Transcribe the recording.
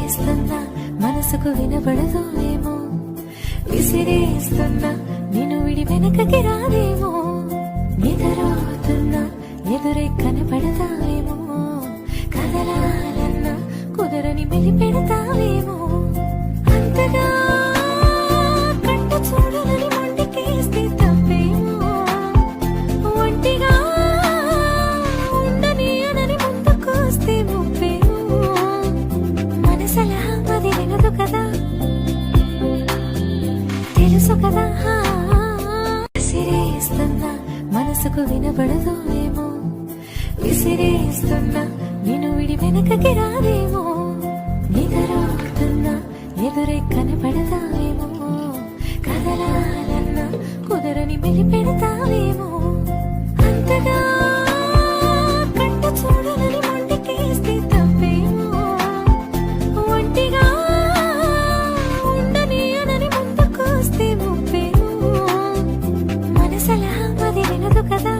విసిరేస్తున్నా మనసుకు వినబడదో ఏమో, విసిరేస్తున్నా నేను విడి వెనకకి రాదేమో, నిద్రపోతున్నా ఎదురే కనపడతావేమో, కదలాలన్నా కుదరని మెలిపెడతావేమో, అంతగా కంట చూడలని మొండికేస్తే తప్పేమో, ఒంటిగా ఉండనీయనని ముందుకొస్తే ముప్పేమో, మనసలా అది వినదు కదా తెలుసు కదా, విసిరేస్తున్నా మనసుకు వినబడదో ఏమో, విసిరేస్తున్నా నేను విడి వెనకకి రాదేమో, నిద్రపోతున్నా ఎదురే కనపడతావేమో, కదలాలన్నా కుదరని మెలిపెడతావేమో, అంతగా కంట చూడలని మొండికేస్తే తప్పేమో, ఒంటిగా ఉండనీయనని ముందుకొస్తే ముప్పేమో, మనసలా అది వినదు కదా.